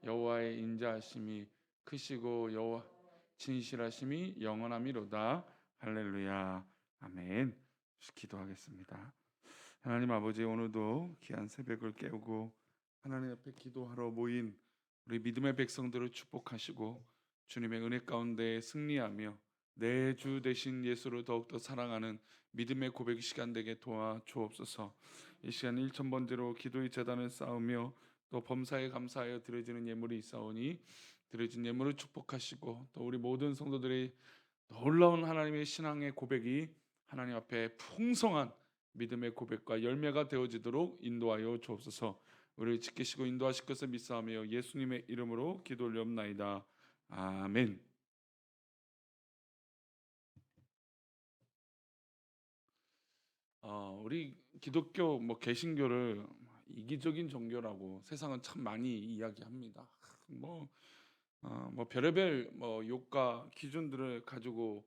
여호와의 인자하심이 크시고 여호와 진실하심이 영원함이로다. 할렐루야. 아멘. 기도하겠습니다. 하나님 아버지, 오늘도 귀한 새벽을 깨우고 하나님 앞에 기도하러 모인 우리 믿음의 백성들을 축복하시고 주님의 은혜 가운데 승리하며 내 주 되신 예수를 더욱더 사랑하는 믿음의 고백 시간 되게 도와 주옵소서. 이 시간 1,000번째로 기도의 제단을 쌓으며 또 범사에 감사하여 드려지는 예물이 있사오니 드려진 예물을 축복하시고 또 우리 모든 성도들의 놀라운 하나님의 신앙의 고백이 하나님 앞에 풍성한 믿음의 고백과 열매가 되어지도록 인도하여 주옵소서. 우리를 지키시고 인도하실 것을 믿사오며 예수님의 이름으로 기도 올리옵나이다. 아멘. 우리 기독교 개신교를 이기적인 종교라고 세상은 참 많이 이야기합니다. 별의별 욕과 기준들을 가지고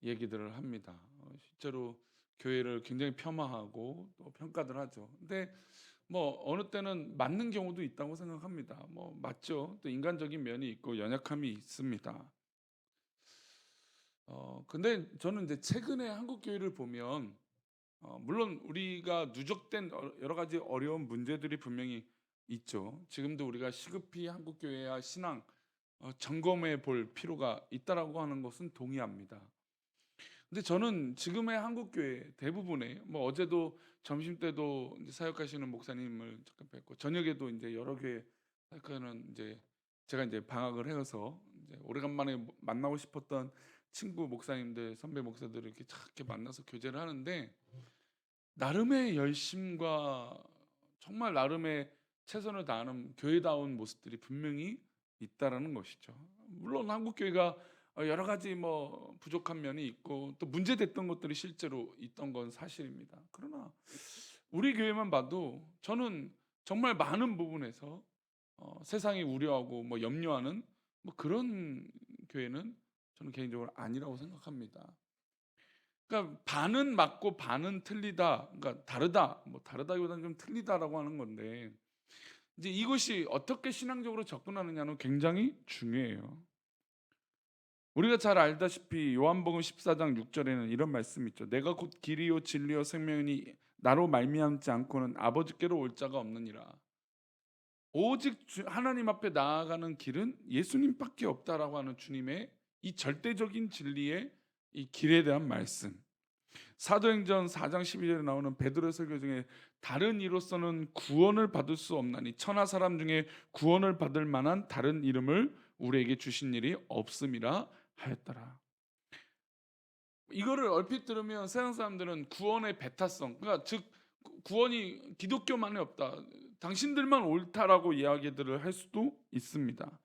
얘기들을 합니다. 실제로 교회를 굉장히 폄하하고 또 평가들 하죠. 근데 어느 때는 맞는 경우도 있다고 생각합니다. 맞죠. 또 인간적인 면이 있고 연약함이 있습니다. 근데 저는 이제 최근에 한국 교회를 보면 물론 우리가 누적된 여러 가지 어려운 문제들이 분명히 있죠. 지금도 우리가 시급히 한국 교회와 신앙 점검해 볼 필요가 있다라고 하는 것은 동의합니다. 근데 저는 지금의 한국 교회 대부분의 어제도 점심 때도 이제 사역하시는 목사님을 잠깐 뵙고 저녁에도 이제 여러 교회 사역하는 이제 제가 이제 방학을 해서 이제 오래간만에 만나고 싶었던 친구 목사님들 선배 목사들을 이렇게 이렇게 만나서 교제를 하는데 나름의 열심과 정말 나름의 최선을 다하는 교회다운 모습들이 분명히 있다라는 것이죠. 물론 한국 교회가 여러 가지 부족한 면이 있고 또 문제됐던 것들이 실제로 있던 건 사실입니다. 그러나 우리 교회만 봐도 저는 정말 많은 부분에서 세상이 우려하고 염려하는 그런 교회는 저는 개인적으로 아니라고 생각합니다. 그러니까 반은 맞고 반은 틀리다. 그러니까 다르다. 다르다기보다는 좀 틀리다라고 하는 건데 이제 이것이 어떻게 신앙적으로 접근하느냐는 굉장히 중요해요. 우리가 잘 알다시피 요한복음 14장 6절에는 이런 말씀이 있죠. 내가 곧 길이요 진리요 생명이니 나로 말미암지 않고는 아버지께로 올 자가 없느니라. 오직 하나님 앞에 나아가는 길은 예수님밖에 없다라고 하는 주님의 이 절대적인 진리의 이 길에 대한 말씀. 사도행전 4장 12절에 나오는 베드로의 설교 중에 다른 이로서는 구원을 받을 수 없나니 천하 사람 중에 구원을 받을 만한 다른 이름을 우리에게 주신 일이 없음이라 하였더라. 이거를 얼핏 들으면 세상 사람들은 구원의 배타성, 그러니까 즉 구원이 기독교만에 없다, 당신들만 옳다라고 이야기들을 할 수도 있습니다.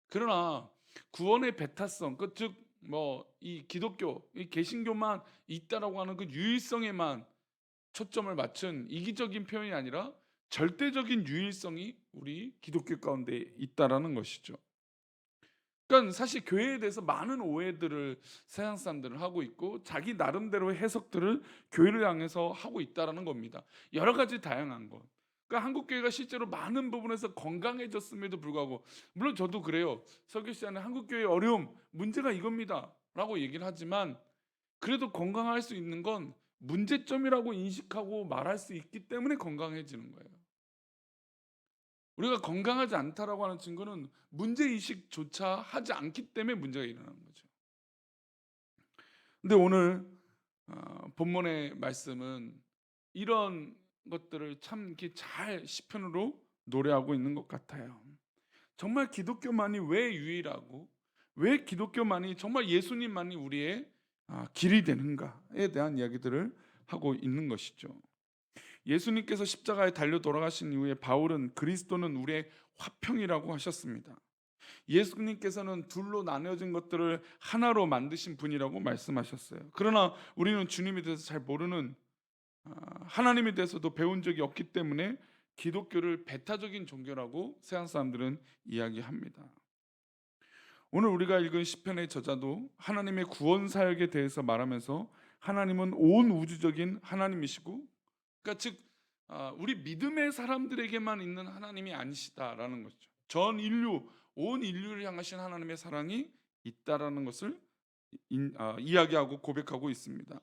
그러나 구원의 배타성, 이 기독교, 이 개신교만 있다라고 하는 그 유일성에만 초점을 맞춘 이기적인 표현이 아니라 절대적인 유일성이 우리 기독교 가운데 있다라는 것이죠. 그러니까 사실 교회에 대해서 많은 오해들을 세상 사람들은 하고 있고 자기 나름대로의 해석들을 교회를 향해서 하고 있다라는 겁니다. 여러 가지 다양한 것. 그러니까 한국 교회가 실제로 많은 부분에서 건강해졌음에도 불구하고, 물론 저도 그래요. 설교 시간에 한국 교회의 어려움, 문제가 이겁니다라고 얘기를 하지만 그래도 건강할 수 있는 건 문제점이라고 인식하고 말할 수 있기 때문에 건강해지는 거예요. 우리가 건강하지 않다라고 하는 증거는 문제의식조차 하지 않기 때문에 문제가 일어나는 거죠. 근데 오늘 본문의 말씀은 이런 것들을 참 이렇게 잘 시편으로 노래하고 있는 것 같아요. 정말 기독교만이 왜 유일하고 왜 기독교만이 정말 예수님만이 우리의 길이 되는가에 대한 이야기들을 하고 있는 것이죠. 예수님께서 십자가에 달려 돌아가신 이후에 바울은 그리스도는 우리의 화평이라고 하셨습니다. 예수님께서는 둘로 나뉘어진 것들을 하나로 만드신 분이라고 말씀하셨어요. 그러나 우리는 주님에 대해서 잘 모르는, 하나님에 대해서도 배운 적이 없기 때문에 기독교를 배타적인 종교라고 세상 사람들은 이야기합니다. 오늘 우리가 읽은 시편의 저자도 하나님의 구원 사역에 대해서 말하면서 하나님은 온 우주적인 하나님이시고, 그러니까 즉 우리 믿음의 사람들에게만 있는 하나님이 아니시다라는 것이죠. 전 인류, 온 인류를 향하신 하나님의 사랑이 있다라는 것을 이야기하고 고백하고 있습니다.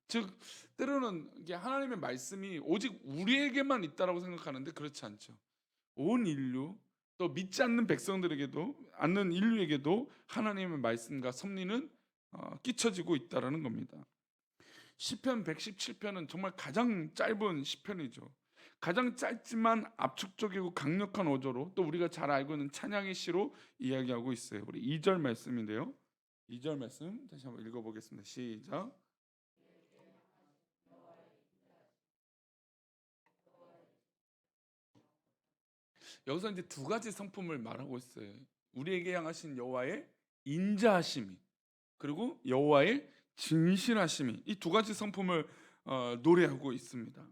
즉 때로는 이게 하나님의 말씀이 오직 우리에게만 있다라고 생각하는데 그렇지 않죠. 온 인류, 또 믿지 않는 백성들에게도, 않는 인류에게도 하나님의 말씀과 섭리는 끼쳐지고 있다라는 겁니다. 시편 117편은 정말 가장 짧은 시편이죠. 가장 짧지만 압축적이고 강력한 어조로, 또 우리가 잘 알고 있는 찬양의 시로 이야기하고 있어요. 우리 2절 말씀인데요. 2절 말씀 다시 한번 읽어보겠습니다. 시작. 여기서 이제 두 가지 성품을 말하고 있어요. 우리에게 향하신 여호와의 인자하심이, 그리고 여호와의 진실하심이, 이 두 가지 성품을 노래하고 있습니다.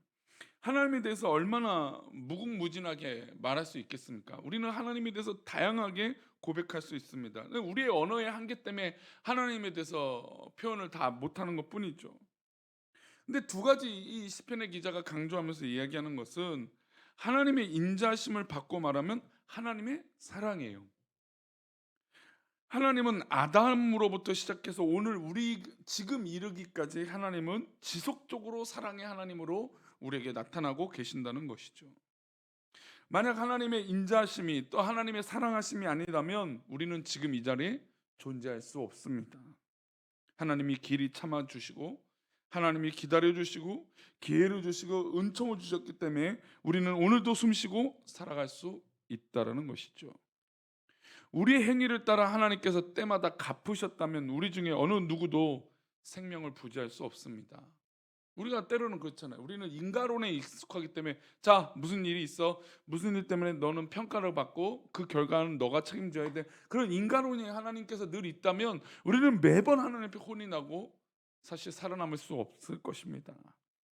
하나님에 대해서 얼마나 무궁무진하게 말할 수 있겠습니까? 우리는 하나님에 대해서 다양하게 고백할 수 있습니다. 우리의 언어의 한계 때문에 하나님에 대해서 표현을 다 못하는 것뿐이죠. 근데 두 가지 이 시편의 기자가 강조하면서 이야기하는 것은 하나님의 인자심을 받고 말하면 하나님의 사랑이에요. 하나님은 아담으로부터 시작해서 오늘 우리 지금 이르기까지 하나님은 지속적으로 사랑의 하나님으로 우리에게 나타나고 계신다는 것이죠. 만약 하나님의 인자심이, 또 하나님의 사랑하심이 아니라면 우리는 지금 이 자리에 존재할 수 없습니다. 하나님이 길이 참아 주시고, 하나님이 기다려 주시고, 기회를 주시고, 은총을 주셨기 때문에 우리는 오늘도 숨쉬고 살아갈 수 있다라는 것이죠. 우리의 행위를 따라 하나님께서 때마다 갚으셨다면 우리 중에 어느 누구도 생명을 부지할 수 없습니다. 우리가 때로는 그렇잖아요. 우리는 인간론에 익숙하기 때문에, 자, 무슨 일이 있어, 무슨 일 때문에 너는 평가를 받고 그 결과는 너가 책임져야 돼, 그런 인간론이 하나님께서 늘 있다면 우리는 매번 하나님 앞에 혼이 나고 사실 살아남을 수 없을 것입니다.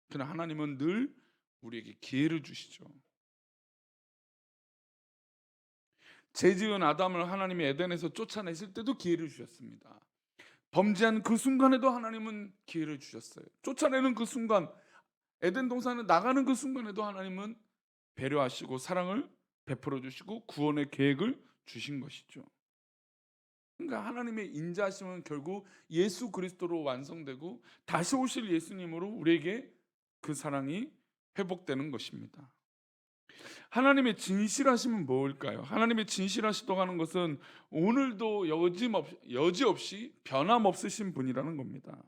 그러나 하나님은 늘 우리에게 기회를 주시죠. 죄지은 아담을 하나님이 에덴에서 쫓아내실 때도 기회를 주셨습니다. 범죄한 그 순간에도 하나님은 기회를 주셨어요. 쫓아내는 그 순간, 에덴 동산에 나가는 그 순간에도 하나님은 배려하시고 사랑을 베풀어 주시고 구원의 계획을 주신 것이죠. 그러니까 하나님의 인자하심은 결국 예수 그리스도로 완성되고 다시 오실 예수님으로 우리에게 그 사랑이 회복되는 것입니다. 하나님의 진실하심은 뭘까요? 하나님의 진실하시다고 하는 것은 오늘도 여지없이 변함없으신 분이라는 겁니다.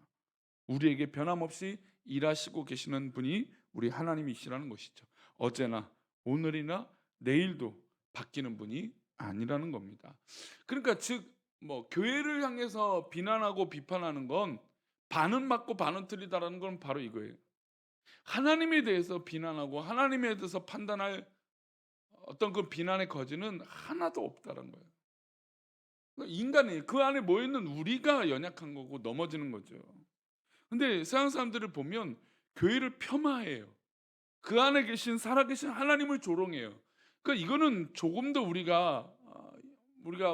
우리에게 변함없이 일하시고 계시는 분이 우리 하나님이시라는 것이죠. 어제나 오늘이나 내일도 바뀌는 분이 아니라는 겁니다. 그러니까 즉 교회를 향해서 비난하고 비판하는 건 반은 맞고 반은 틀리다라는 건 바로 이거예요. 하나님에 대해서 비난하고 하나님에 대해서 판단할 어떤 그 비난의 거지는 하나도 없다는 거예요. 인간이 그 안에 모여있는 우리가 연약한 거고 넘어지는 거죠. 근데 세상 사람들을 보면 교회를 폄하해요. 그 안에 계신 살아계신 하나님을 조롱해요. 그러니까 이거는 조금 더 우리가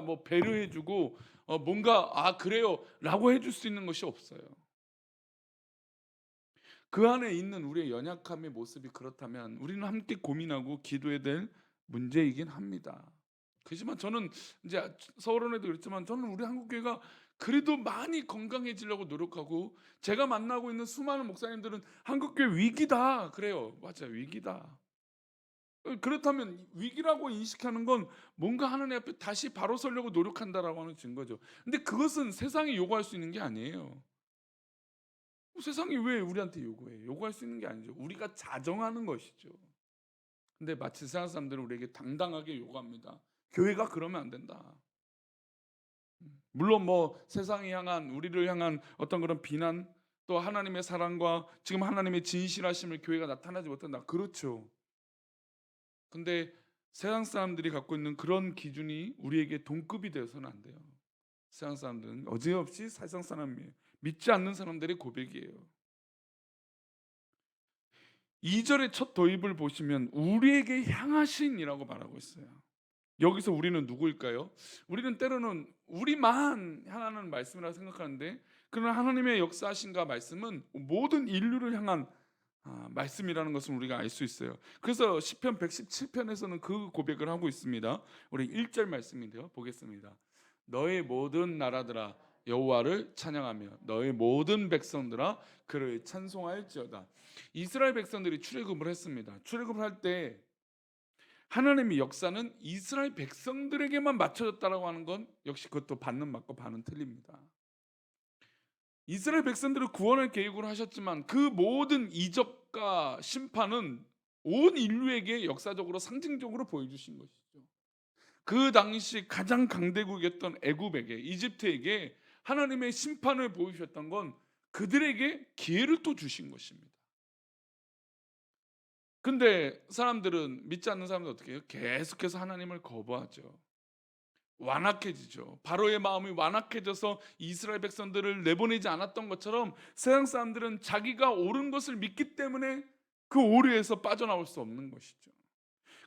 뭐 배려해주고 뭔가 그래요 라고 해줄 수 있는 것이 없어요. 그 안에 있는 우리의 연약함의 모습이 그렇다면 우리는 함께 고민하고 기도해야 될 문제이긴 합니다. 그렇지만 저는 이제 서론에도 그랬지만 저는 우리 한국교회가 그래도 많이 건강해지려고 노력하고, 제가 만나고 있는 수많은 목사님들은 한국교회 위기다 그래요. 맞아요, 위기다. 그렇다면 위기라고 인식하는 건 뭔가 하나님 앞에 다시 바로 서려고 노력한다라고 하는 증거죠. 근데 그것은 세상이 요구할 수 있는 게 아니에요. 세상이 왜 우리한테 요구해요? 요구할 수 있는 게 아니죠. 우리가 자정하는 것이죠. 근데 마치 세상 사람들은 우리에게 당당하게 요구합니다. 교회가 그러면 안 된다. 물론 세상이 향한, 우리를 향한 어떤 그런 비난, 또 하나님의 사랑과 지금 하나님의 진실하심을 교회가 나타나지 못한다, 그렇죠. 근데 세상 사람들이 갖고 있는 그런 기준이 우리에게 동급이 되어서는 안 돼요. 세상 사람들은 어지없이 세상 사람이에요. 믿지 않는 사람들의 고백이에요. 2절의 첫 도입을 보시면 우리에게 향하신이라고 말하고 있어요. 여기서 우리는 누구일까요? 우리는 때로는 우리만 향하는 말씀이라고 생각하는데, 그러나 하나님의 역사하신가 말씀은 모든 인류를 향한 말씀이라는 것을 우리가 알 수 있어요. 그래서 시편 117편에서는 그 고백을 하고 있습니다. 우리 1절 말씀인데요. 보겠습니다. 너의 모든 나라들아 여호와를 찬양하며 너의 모든 백성들아 그를 찬송할지어다. 이스라엘 백성들이 출애굽을 했습니다. 출애굽을 할 때 하나님의 역사는 이스라엘 백성들에게만 맞춰졌다라고 하는 건 역시 그것도 반은 맞고 반은 틀립니다. 이스라엘 백성들을 구원할 계획으로 하셨지만 그 모든 이적과 심판은 온 인류에게 역사적으로 상징적으로 보여주신 것이죠. 그 당시 가장 강대국이었던 애굽에게, 이집트에게 하나님의 심판을 보여주셨던 건 그들에게 기회를 또 주신 것입니다. 근데 사람들은, 믿지 않는 사람들은 어떻게 해요? 계속해서 하나님을 거부하죠. 완악해지죠. 바로의 마음이 완악해져서 이스라엘 백성들을 내보내지 않았던 것처럼 세상 사람들은 자기가 옳은 것을 믿기 때문에 그 오류에서 빠져나올 수 없는 것이죠.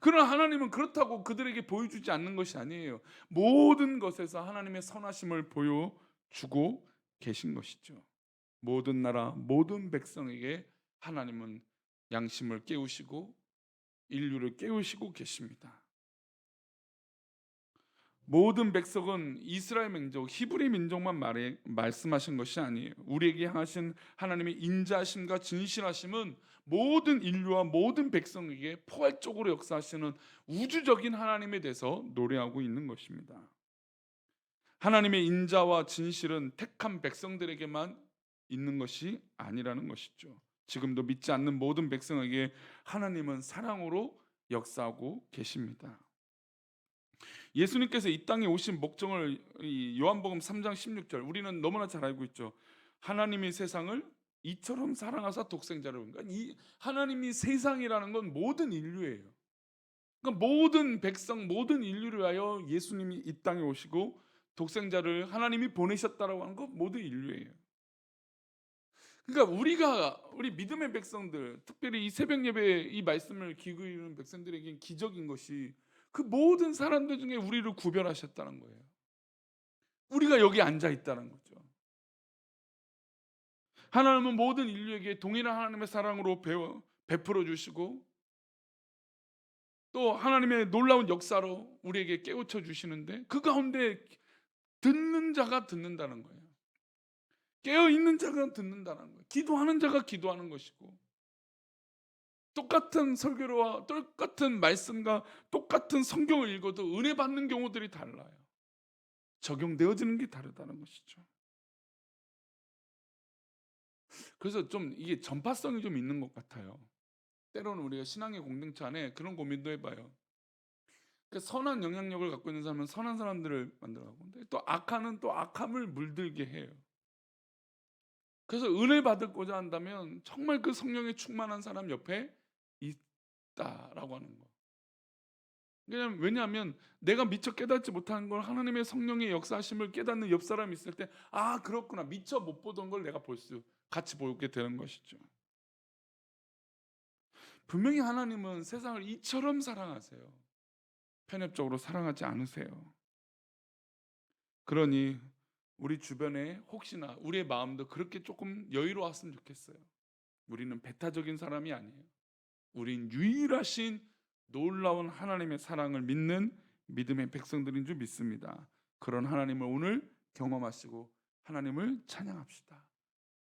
그러나 하나님은 그렇다고 그들에게 보여주지 않는 것이 아니에요. 모든 것에서 하나님의 선하심을 보여주고 계신 것이죠. 모든 나라 모든 백성에게 하나님은 양심을 깨우시고 인류를 깨우시고 계십니다. 모든 백성은 이스라엘 민족, 히브리 민족만 말씀하신 것이 아니에요. 우리에게 향하신 하나님의 인자하심과 진실하심은 모든 인류와 모든 백성에게 포괄적으로 역사하시는 우주적인 하나님에 대해서 노래하고 있는 것입니다. 하나님의 인자와 진실은 택한 백성들에게만 있는 것이 아니라는 것이죠. 지금도 믿지 않는 모든 백성에게 하나님은 사랑으로 역사하고 계십니다. 예수님께서 이 땅에 오신 목적을 요한복음 3장 16절 우리는 너무나 잘 알고 있죠. 하나님이 세상을 이처럼 사랑하사 독생자를. 그러니까 이 하나님이 세상이라는 건 모든 인류예요. 그러니까 모든 백성 모든 인류를 위하여 예수님이 이 땅에 오시고 독생자를 하나님이 보내셨다라고 하는 건 모든 인류예요. 그러니까 우리 믿음의 백성들, 특별히 이 새벽 예배 이 말씀을 기울이는 백성들에게 기적인 것이 그 모든 사람들 중에 우리를 구별하셨다는 거예요. 우리가 여기 앉아 있다는 거죠. 하나님은 모든 인류에게 동일한 하나님의 사랑으로 베풀어 주시고 또 하나님의 놀라운 역사로 우리에게 깨우쳐 주시는데 그 가운데 듣는 자가 듣는다는 거예요. 깨어 있는 자가 듣는다는 거예요. 기도하는 자가 기도하는 것이고 똑같은 설교와 똑같은 말씀과 똑같은 성경을 읽어도 은혜 받는 경우들이 달라요. 적용되어지는 게 다르다는 것이죠. 그래서 좀 이게 전파성이 좀 있는 것 같아요. 때로는 우리가 신앙의 공동체 안에 그런 고민도 해봐요. 그러니까 선한 영향력을 갖고 있는 사람은 선한 사람들을 만들어가고, 근데 또 악한은 또 악함을 물들게 해요. 그래서 은혜 받고자 한다면 정말 그 성령에 충만한 사람 옆에 있다라고 하는 거. 왜냐하면 내가 미처 깨닫지 못하는 걸 하나님의 성령의 역사하심을 깨닫는 옆 사람이 있을 때, 아 그렇구나, 미처 못 보던 걸 내가 같이 보게 되는 것이죠. 분명히 하나님은 세상을 이처럼 사랑하세요. 편협적으로 사랑하지 않으세요. 그러니 우리 주변에 혹시나 우리의 마음도 그렇게 조금 여유로웠으면 좋겠어요. 우리는 배타적인 사람이 아니에요. 우린 유일하신 놀라운 하나님의 사랑을 믿는 믿음의 백성들인 줄 믿습니다. 그런 하나님을 오늘 경험하시고 하나님을 찬양합시다.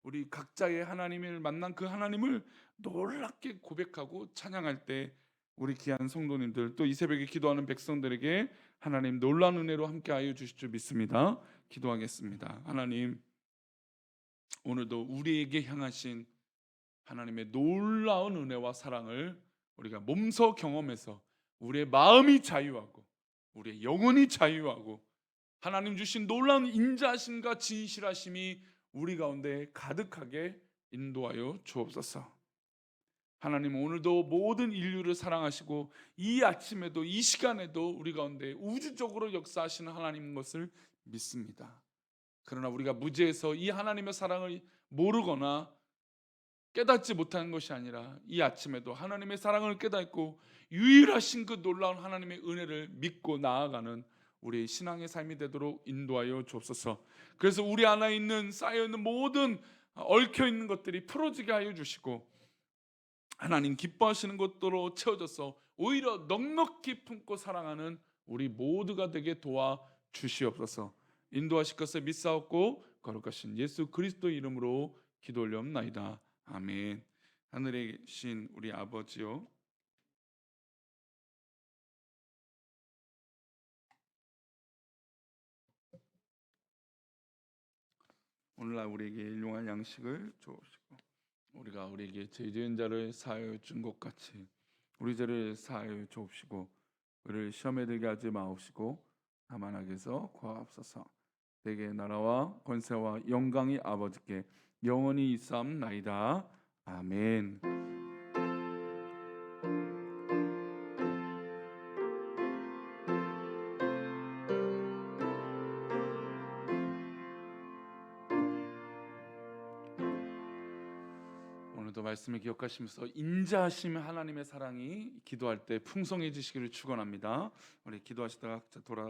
우리 각자의 하나님을 만난 그 하나님을 놀랍게 고백하고 찬양할 때 우리 귀한 성도님들 또 이 새벽에 기도하는 백성들에게 하나님 놀라운 은혜로 함께하여 주실 줄 믿습니다. 기도하겠습니다. 하나님, 오늘도 우리에게 향하신 하나님의 놀라운 은혜와 사랑을 우리가 몸소 경험해서 우리의 마음이 자유하고 우리의 영혼이 자유하고 하나님 주신 놀라운 인자하심과 진실하심이 우리 가운데 가득하게 인도하여 주옵소서. 하나님, 오늘도 모든 인류를 사랑하시고 이 아침에도 이 시간에도 우리 가운데 우주적으로 역사하시는 하나님인 것을 믿습니다. 그러나 우리가 무지해서 이 하나님의 사랑을 모르거나 깨닫지 못하는 것이 아니라 이 아침에도 하나님의 사랑을 깨닫고 유일하신 그 놀라운 하나님의 은혜를 믿고 나아가는 우리의 신앙의 삶이 되도록 인도하여 주옵소서. 그래서 우리 안에 있는 쌓여있는 모든 얽혀있는 것들이 풀어지게 하여 주시고 하나님 기뻐하시는 것들로 채워져서 오히려 넉넉히 품고 사랑하는 우리 모두가 되게 도와 주시옵소서. 인도하실 것을 믿사옵고 거룩하신 예수 그리스도 이름으로 기도 올려옵나이다. 아멘. 하늘에 계신 우리 아버지요, 오늘날 우리에게 일용할 양식을 주옵시고 우리가 우리에게 죄 지은 자를 사하여 준 것 같이 우리 죄를 사하여 주옵시고 우리를 시험에 들게 하지 마옵시고 다만 악에서 구하옵소서. 대개 나라와 권세와 영광이 아버지께 영원히 있사옵나이다. 아멘. 오늘도 말씀을 기억하시면서 인자하심 하나님의 사랑이 기도할 때 풍성해지시기를 축원합니다. 우리 기도하시다가 돌아